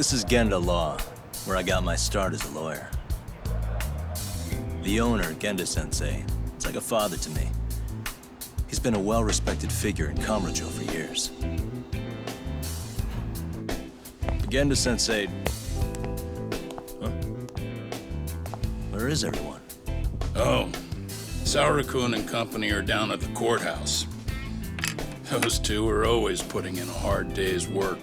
This is Genda Law, where I got my start as a lawyer. The owner, Genda-sensei, is like a father to me. He's been a well-respected figure in Kamurocho for years. Genda-sensei... Huh? Where is everyone? Oh, Saura-kun and company are down at the courthouse. Those two are always putting in a hard day's work.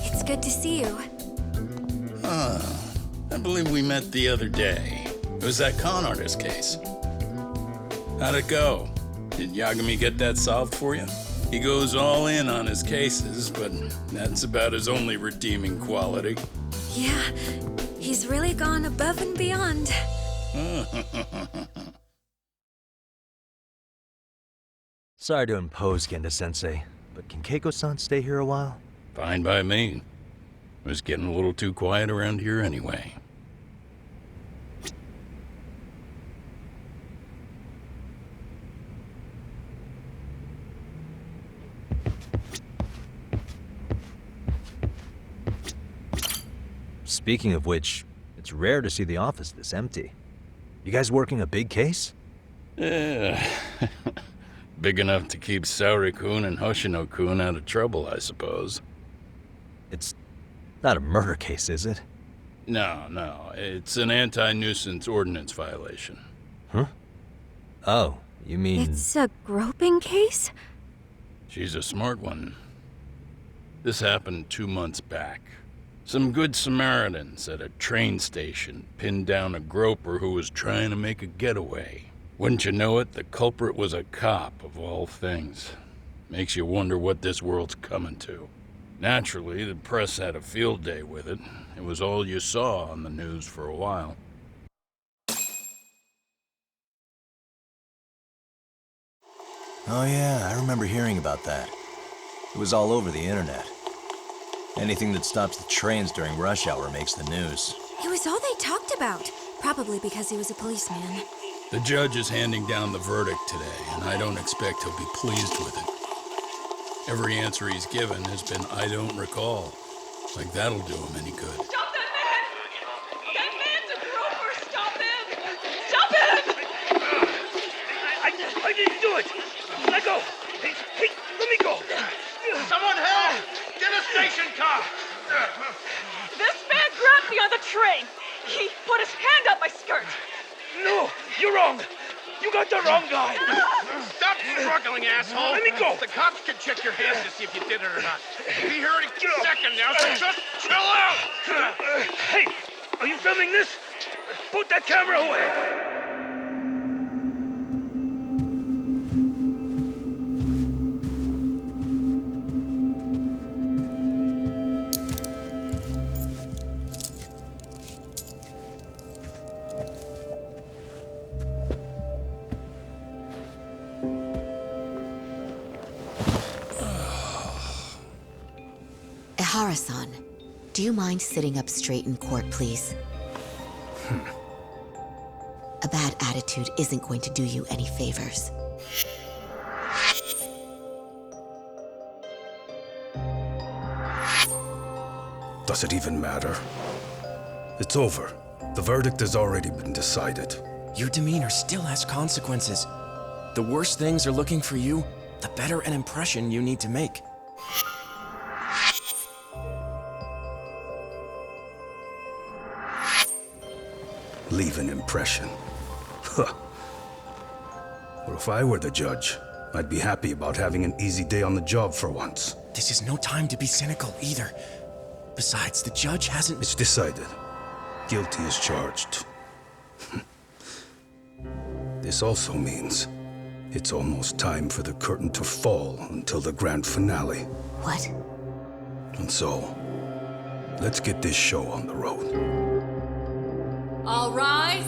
It's good to see you. I believe we met the other day. It was that con artist case. How'd it go? Did Yagami get that solved for you? He goes all in on his cases, but that's about his only redeeming quality. Yeah, he's really gone above and beyond. Sorry to impose, Genda-sensei, but can Keiko-san stay here a while? Fine by me. It was getting a little too quiet around here anyway. Speaking of which, it's rare to see the office this empty. You guys working a big case? Yeah. Big enough to keep Saori-kun and Hoshino-kun out of trouble, I suppose. It's not a murder case, is it? No. It's an anti-nuisance ordinance violation. Huh? Oh, you mean... It's a groping case? She's a smart one. This happened 2 months back. Some good Samaritans at a train station pinned down a groper who was trying to make a getaway. Wouldn't you know it, the culprit was a cop, of all things. Makes you wonder what this world's coming to. Naturally, the press had a field day with it. It was all you saw on the news for a while. Oh yeah, I remember hearing about that. It was all over the internet. Anything that stops the trains during rush hour makes the news. It was all they talked about. Probably because he was a policeman. The judge is handing down the verdict today, and I don't expect he'll be pleased with it. Every answer he's given has been, I don't recall. Like that'll do him any good. Stop that man! That man's a groper! Stop him! Stop him! I didn't do it! Let go! Hey, let me go! Someone help! Get a station car! This man grabbed me on the train! He put his hand up my skirt! No, you're wrong! You got the wrong guy! Stop struggling, asshole! Let me go! The cops can check your hands to see if you did it or not. Be here any second now, so just chill out! Hey, are you filming this? Put that camera away! Ehara-san, do you mind sitting up straight in court, please? A bad attitude isn't going to do you any favors. Does it even matter? It's over. The verdict has already been decided. Your demeanor still has consequences. The worse things are looking for you, the better an impression you need to make. Leave an impression. Huh. Well, if I were the judge, I'd be happy about having an easy day on the job for once. This is no time to be cynical either. Besides, the judge hasn't... It's decided. Guilty is charged. This also means it's almost time for the curtain to fall until the grand finale. What? And so, let's get this show on the road. All rise!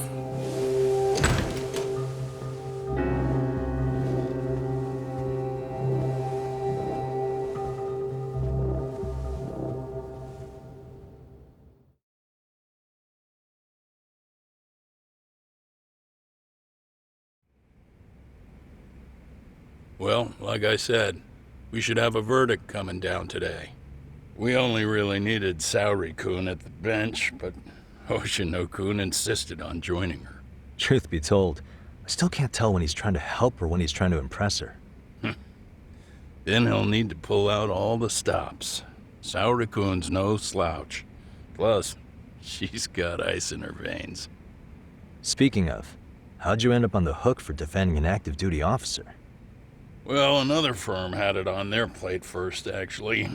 Well, like I said, we should have a verdict coming down today. We only really needed Saori-kun at the bench, but Hoshino-kun insisted on joining her. Truth be told, I still can't tell when he's trying to help or when he's trying to impress her. Then he'll need to pull out all the stops. Saori-kun's no slouch. Plus, she's got ice in her veins. Speaking of, how'd you end up on the hook for defending an active duty officer? Well, another firm had it on their plate first, actually.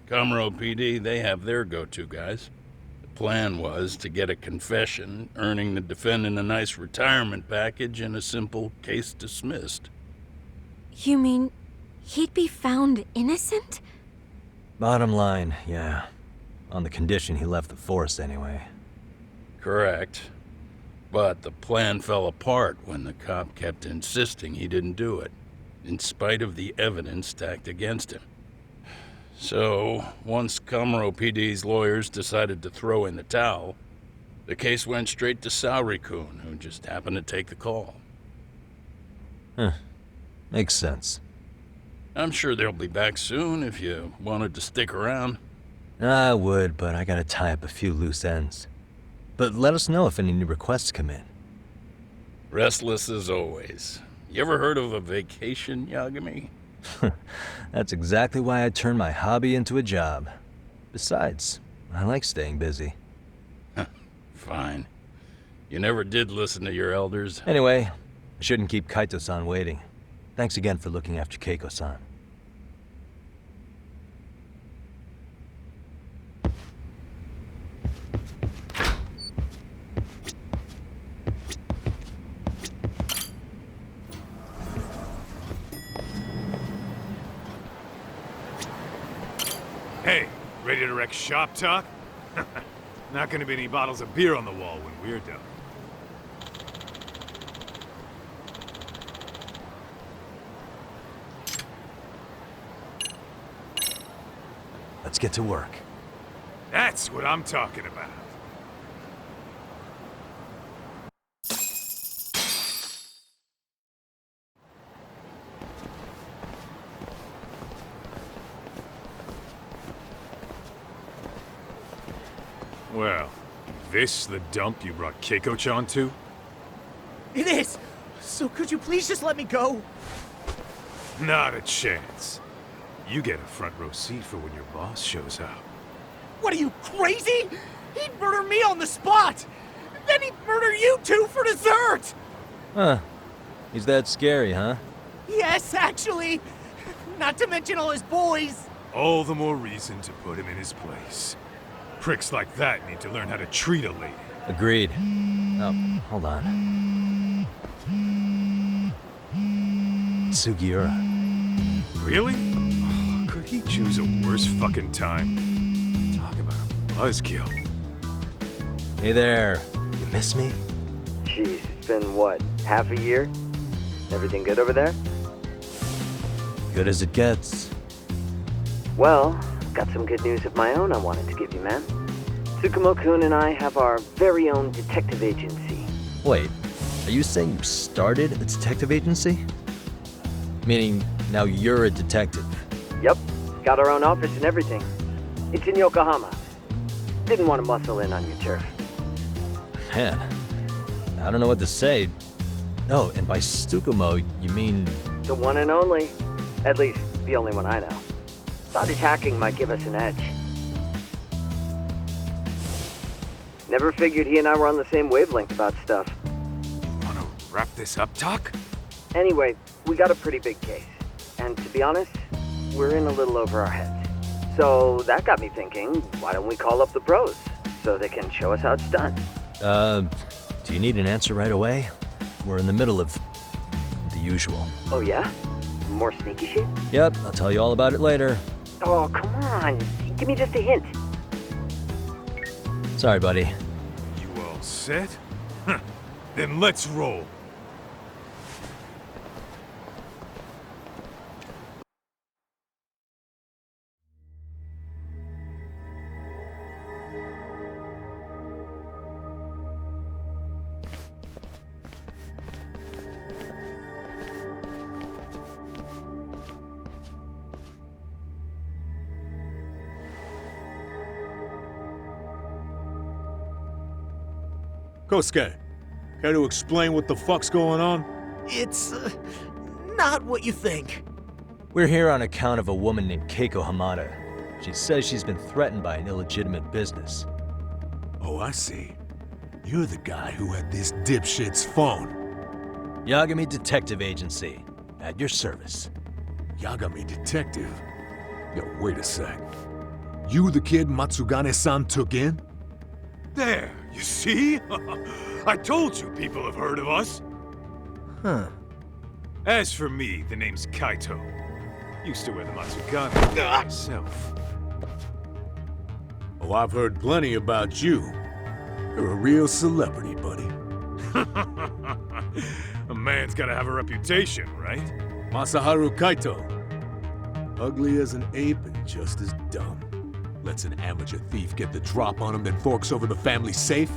Kamuro PD, they have their go-to guys. The plan was to get a confession, earning the defendant a nice retirement package and a simple case dismissed. You mean he'd be found innocent? Bottom line, yeah. On the condition he left the force anyway. Correct. But the plan fell apart when the cop kept insisting he didn't do it, in spite of the evidence stacked against him. So, once Kamuro PD's lawyers decided to throw in the towel, the case went straight to Saori-kun, who just happened to take the call. Makes sense. I'm sure they'll be back soon if you wanted to stick around. I would, but I gotta tie up a few loose ends. But let us know if any new requests come in. Restless as always. You ever heard of a vacation, Yagami? That's exactly why I turned my hobby into a job. Besides, I like staying busy. Fine. You never did listen to your elders. Anyway, I shouldn't keep Kaito-san waiting. Thanks again for looking after Keiko-san. Hey, ready to wreck shop talk? Not gonna be any bottles of beer on the wall when we're done. Let's get to work. That's what I'm talking about. Well, this the dump you brought Keiko-chan to? It is! So could you please just let me go? Not a chance. You get a front row seat for when your boss shows up. What are you, crazy? He'd murder me on the spot! Then he'd murder you two for dessert! Huh. He's that scary, huh? Yes, actually. Not to mention all his boys. All the more reason to put him in his place. Pricks like that need to learn how to treat a lady. Agreed. Oh, hold on. Sugiura. Really? Oh, could he choose a worse fucking time? Talk about a buzzkill. Hey there. You miss me? Jeez, it's been what, half a year? Everything good over there? Good as it gets. Well, got some good news of my own I wanted to give you, man. Tsukumo-kun and I have our very own detective agency. Wait, are you saying you started a detective agency? Meaning, now you're a detective? Yep, got our own office and everything. It's in Yokohama. Didn't want to muscle in on your turf. Man, I don't know what to say. Oh, and by Tsukumo, you mean... The one and only. At least, the only one I know. Thought his hacking might give us an edge. Never figured he and I were on the same wavelength about stuff. Wanna wrap this up, Doc? Anyway, we got a pretty big case. And to be honest, we're in a little over our heads. So that got me thinking, why don't we call up the pros so they can show us how it's done? Do you need an answer right away? We're in the middle of the usual. Oh yeah? More sneaky shit? Yep, I'll tell you all about it later. Oh, come on. Give me just a hint. Sorry, buddy. You all set? Then let's roll. Kosuke, care to explain what the fuck's going on? It's not what you think. We're here on account of a woman named Keiko Hamada. She says she's been threatened by an illegitimate business. Oh, I see. You're the guy who had this dipshit's phone. Yagami Detective Agency, at your service. Yagami Detective? Yo, wait a sec. You the kid Matsugane-san took in? There, you see? I told you people have heard of us. Huh. As for me, the name's Kaito. Used to wear the Matsugane myself. Oh, I've heard plenty about you. You're a real celebrity, buddy. A man's gotta have a reputation, right? Masaharu Kaito. Ugly as an ape and just as dumb. Lets an amateur thief get the drop on him, then forks over the family safe?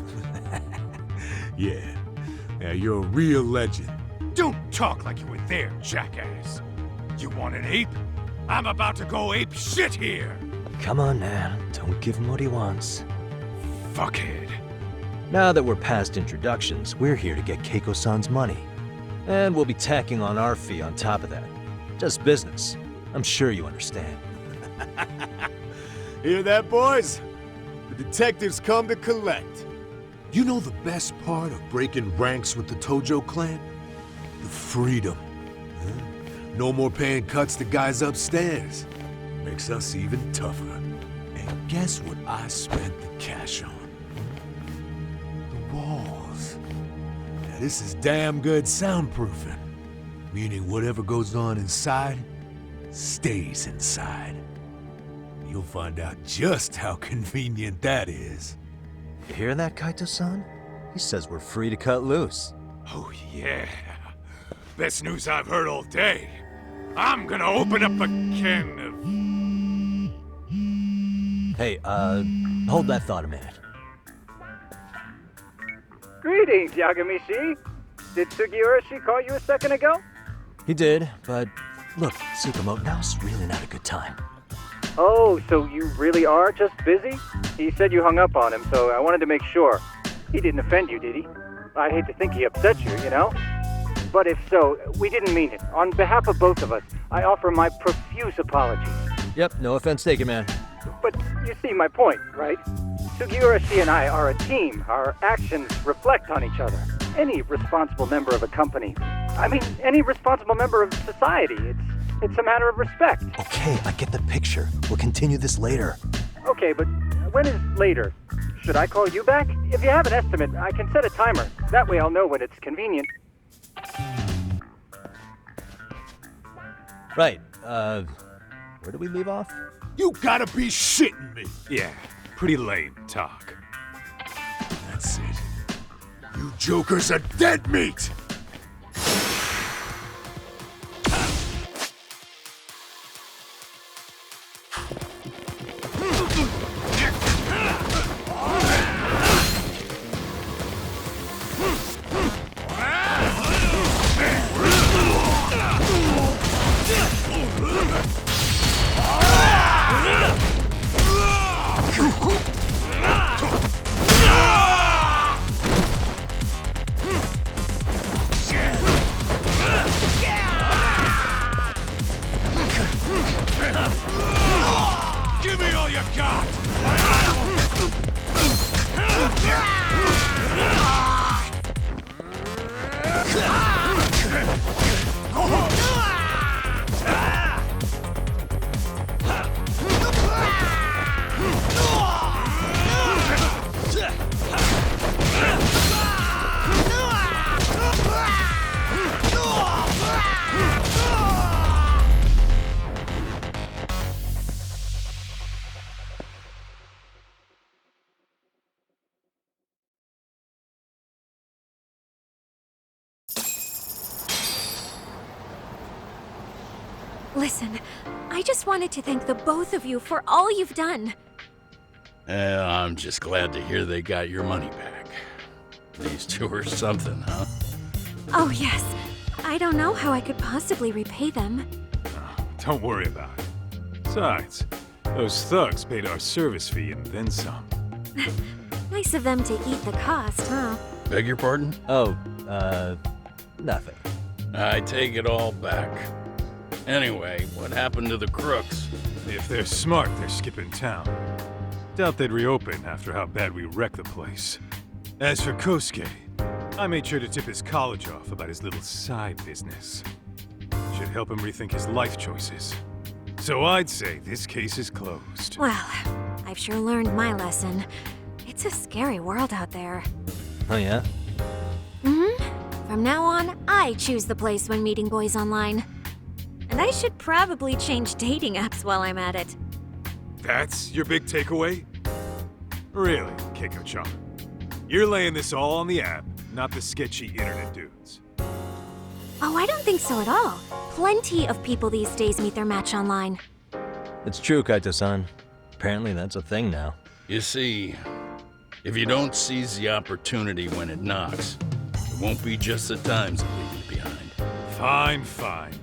Yeah, you're a real legend. Don't talk like you were there, jackass. You want an ape? I'm about to go ape shit here! Come on now, don't give him what he wants. Fuckhead. Now that we're past introductions, we're here to get Keiko-san's money. And we'll be tacking on our fee on top of that. Just business. I'm sure you understand. Hear that, boys? The detectives come to collect. You know the best part of breaking ranks with the Tojo clan? The freedom. Huh? No more paying cuts to guys upstairs. Makes us even tougher. And guess what I spent the cash on? The walls. Now this is damn good soundproofing. Meaning whatever goes on inside, stays inside. You'll find out just how convenient that is. You hear that, Kaito-san? He says we're free to cut loose. Oh yeah. Best news I've heard all day. I'm gonna open up a can of... Hey, hold that thought a minute. Greetings, Yagami-shi. Did Sugiura-shi call you a second ago? He did, but look, Tsukumo, now's really not a good time. Oh, so you really are just busy? He said you hung up on him, so I wanted to make sure. He didn't offend you, did he? I'd hate to think he upset you, you know? But if so, we didn't mean it. On behalf of both of us, I offer my profuse apologies. Yep, no offense taken, man. But you see my point, right? Sugiura-shi and I are a team. Our actions reflect on each other. Any responsible member of a company, any responsible member of society, it's a matter of respect. Okay, I get the picture. We'll continue this later. Okay, but when is later? Should I call you back? If you have an estimate, I can set a timer. That way I'll know when it's convenient. Right, where did we leave off? You gotta be shitting me! Yeah, pretty lame talk. That's it. You jokers are dead meat! Give me all you got! Listen, I just wanted to thank the both of you for all you've done. I'm just glad to hear they got your money back. These two are something, huh? Oh, yes. I don't know how I could possibly repay them. Don't worry about it. Besides, those thugs paid our service fee and then some. Nice of them to eat the cost, huh? Beg your pardon? Oh, nothing. I take it all back. Anyway, what happened to the crooks? If they're smart, they're skipping town. Doubt they'd reopen after how bad we wrecked the place. As for Kosuke, I made sure to tip his college off about his little side business. Should help him rethink his life choices. So I'd say this case is closed. Well, I've sure learned my lesson. It's a scary world out there. Oh yeah? From now on, I choose the place when meeting boys online. And I should probably change dating apps while I'm at it. That's your big takeaway? Really, Kiko-chan? You're laying this all on the app, not the sketchy internet dudes. Oh, I don't think so at all. Plenty of people these days meet their match online. It's true, Kaito-san. Apparently that's a thing now. You see, if you don't seize the opportunity when it knocks, it won't be just the times that leave you behind. Fine, fine.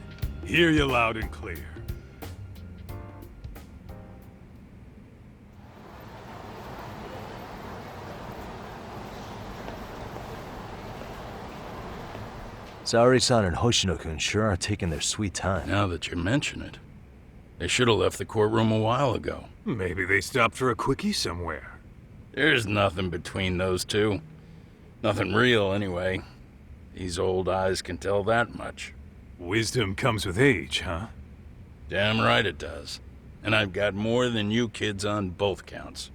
Hear you loud and clear. Saori-san and Hoshino-kun sure are taking their sweet time. Now that you mention it, they should have left the courtroom a while ago. Maybe they stopped for a quickie somewhere. There's nothing between those two. Nothing real, anyway. These old eyes can tell that much. Wisdom comes with age, huh? Damn right it does. And I've got more than you kids on both counts.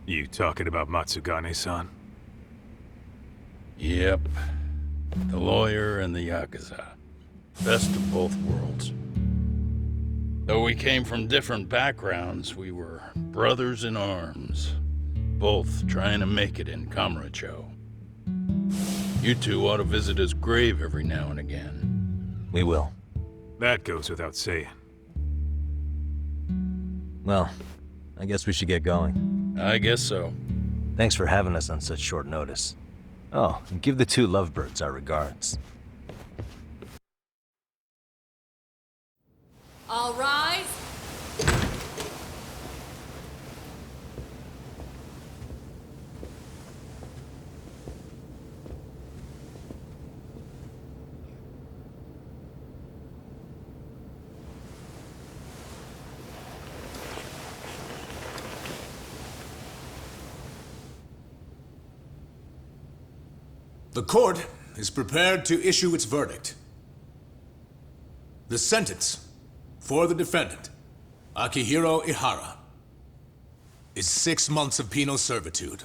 You talking about Matsugane-san? Yep. The lawyer and the Yakuza. Best of both worlds. Though we came from different backgrounds, we were brothers in arms. Both trying to make it in Kamurocho. You two ought to visit his grave every now and again. We will. That goes without saying. Well, I guess we should get going. I guess so. Thanks for having us on such short notice. Oh, and give the two lovebirds our regards. All rise. The court is prepared to issue its verdict. The sentence for the defendant, Akihiro Ihara, is 6 months of penal servitude.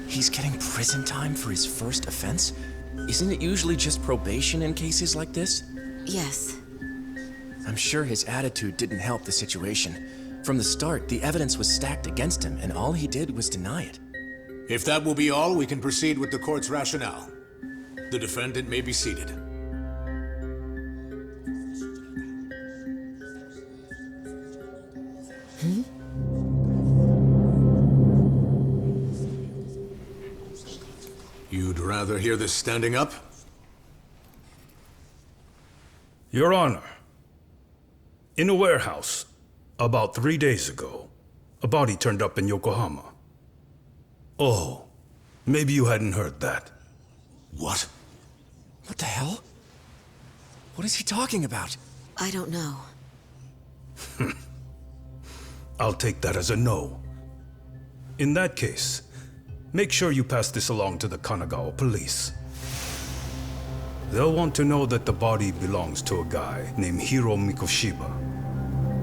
He's getting prison time for his first offense? Isn't it usually just probation in cases like this? Yes. I'm sure his attitude didn't help the situation. From the start, the evidence was stacked against him, and all he did was deny it. If that will be all, we can proceed with the court's rationale. The defendant may be seated. You'd rather hear this standing up? Your Honor, in a warehouse, about 3 days ago, a body turned up in Yokohama. Oh, maybe you hadn't heard that. What? What the hell? What is he talking about? I don't know. I'll take that as a no. In that case, make sure you pass this along to the Kanagawa police. They'll want to know that the body belongs to a guy named Hiro Mikoshiba.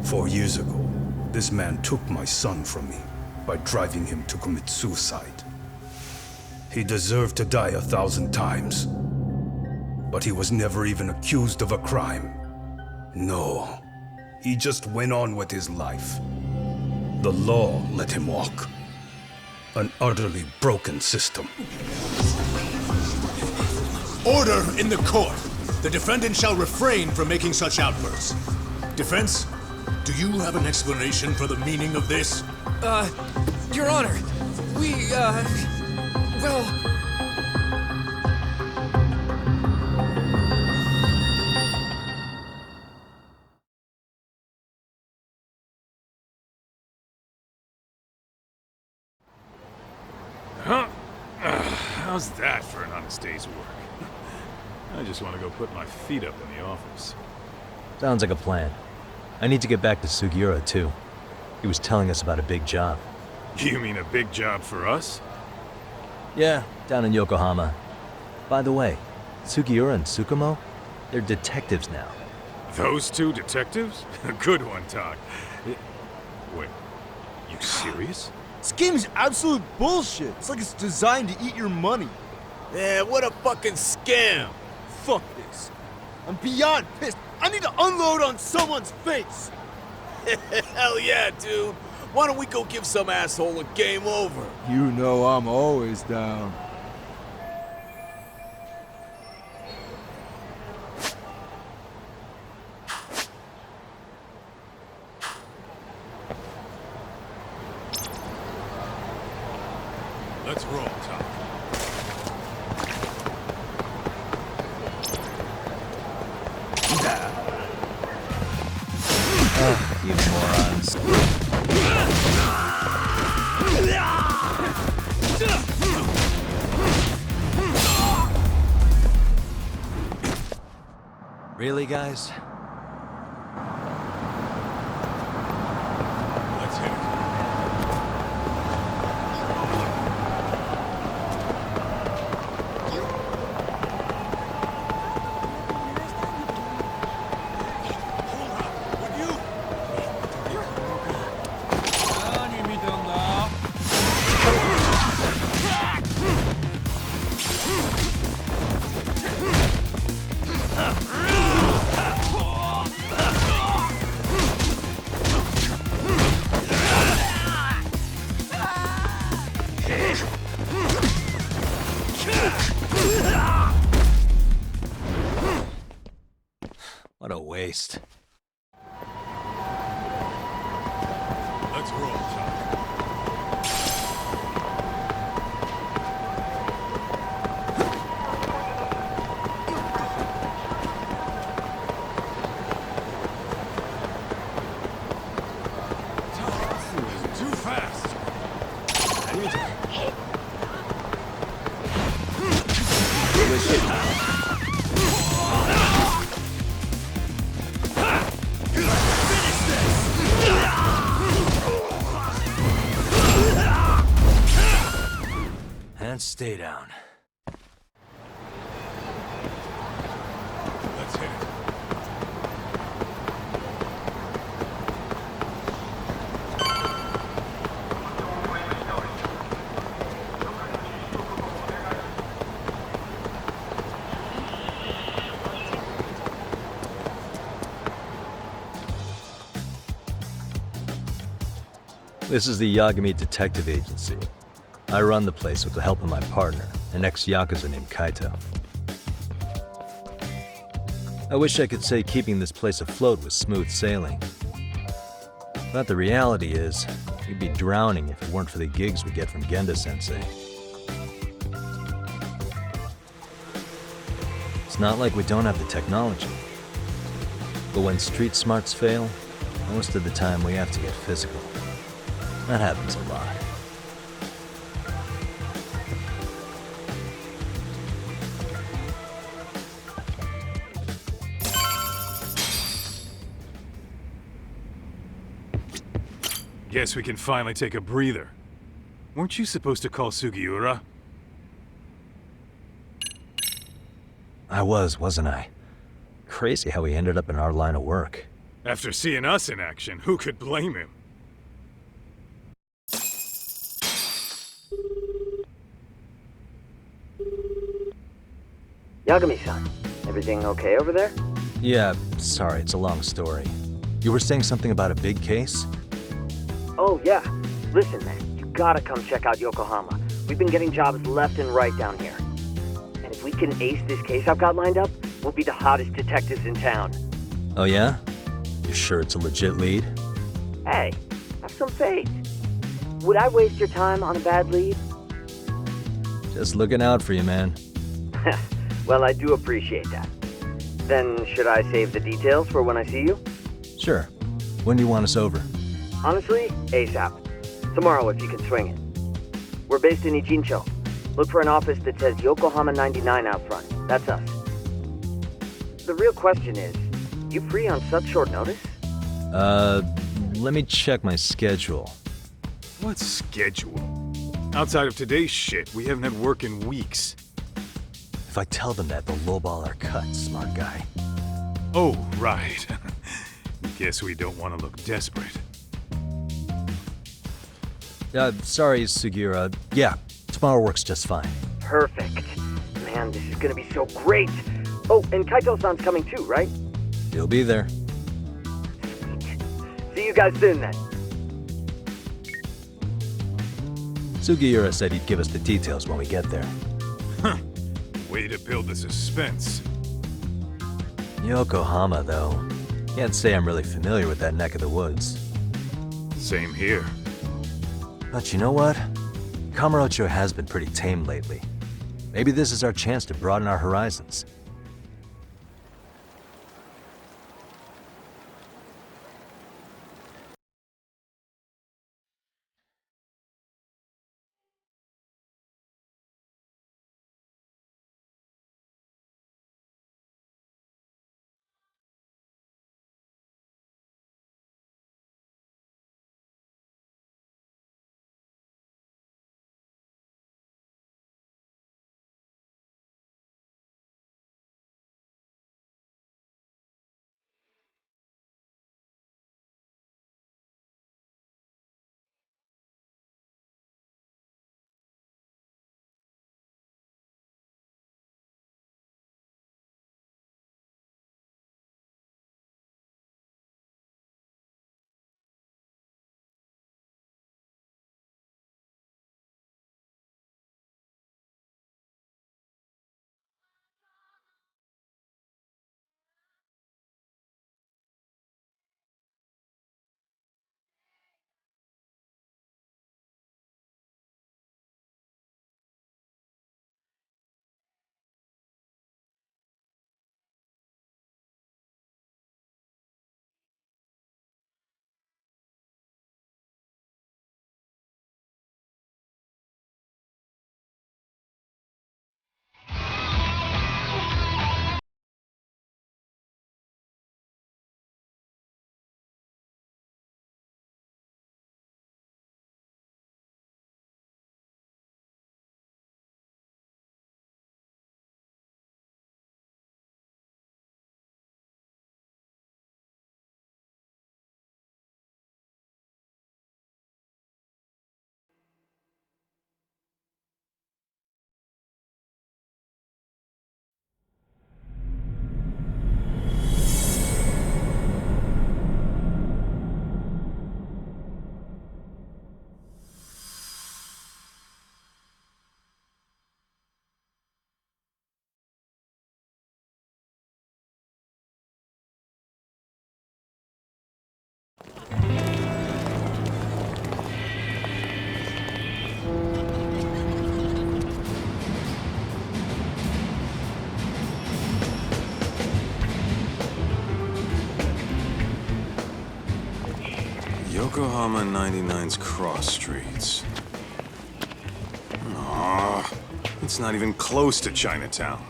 4 years ago, this man took my son from me by driving him to commit suicide. He deserved to die 1,000 times, but he was never even accused of a crime. No, he just went on with his life. The law let him walk. An utterly broken system. Order in the court! The defendant shall refrain from making such outbursts. Defense, do you have an explanation for the meaning of this? Your Honor, well... How's that for an honest day's work? I just want to go put my feet up in the office. Sounds like a plan. I need to get back to Sugiura, too. He was telling us about a big job. You mean a big job for us? Yeah, down in Yokohama. By the way, Sugiura and Tsukumo, they're detectives now. Those two detectives? Good one, Doc. Wait, you serious? This game is absolute bullshit. It's like it's designed to eat your money. Yeah, what a fucking scam. Fuck this. I'm beyond pissed. I need to unload on someone's face. Hell yeah, dude. Why don't we go give some asshole a game over? You know I'm always down. Let's roll, Tom. You morons. Really, guys? Let's hit it. What a waste. Let's roll, Tom. Too fast. And stay down. Let's hit it. This is the Yagami Detective Agency. I run the place with the help of my partner, an ex-Yakuza named Kaito. I wish I could say keeping this place afloat was smooth sailing. But the reality is, we'd be drowning if it weren't for the gigs we get from Genda-sensei. It's not like we don't have the technology. But when street smarts fail, most of the time we have to get physical. That happens a lot. Guess we can finally take a breather. Weren't you supposed to call Sugiura? I was, wasn't I? Crazy how he ended up in our line of work. After seeing us in action, who could blame him? Yagami-san, everything okay over there? Yeah, sorry, it's a long story. You were saying something about a big case? Oh, yeah. Listen, man, you gotta come check out Yokohama. We've been getting jobs left and right down here. And if we can ace this case I've got lined up, we'll be the hottest detectives in town. Oh yeah? You sure it's a legit lead? Hey, have some faith. Would I waste your time on a bad lead? Just looking out for you, man. Well, I do appreciate that. Then, should I save the details for when I see you? Sure. When do you want us over? Honestly, ASAP. Tomorrow if you can swing it. We're based in Ichincho. Look for an office that says Yokohama 99 out front. That's us. The real question is, you free on such short notice? Let me check my schedule. What schedule? Outside of today's shit, we haven't had work in weeks. If I tell them that, they'll lowball our cut, smart guy. Oh, right. Guess we don't want to look desperate. Sorry, Sugiura. Yeah, tomorrow works just fine. Perfect. Man, this is gonna be so great. Oh, and Kaito-san's coming too, right? He'll be there. See you guys soon then. Sugiura said he'd give us the details when we get there. Huh. Way to build the suspense. Yokohama, though. Can't say I'm really familiar with that neck of the woods. Same here. But you know what? Kamurocho has been pretty tame lately. Maybe this is our chance to broaden our horizons. Yokohama 99's cross streets. Aw, it's not even close to Chinatown.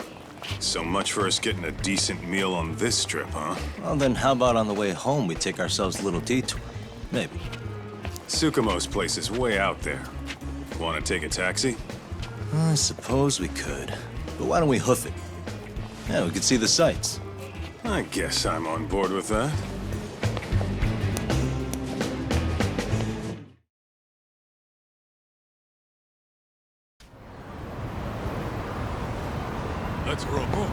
So much for us getting a decent meal on this strip, huh? Well, then how about on the way home we take ourselves a little detour? Maybe. Tsukumo's place is way out there. Want to take a taxi? I suppose we could. But why don't we hoof it? Yeah, we could see the sights. I guess I'm on board with that. Let's roll.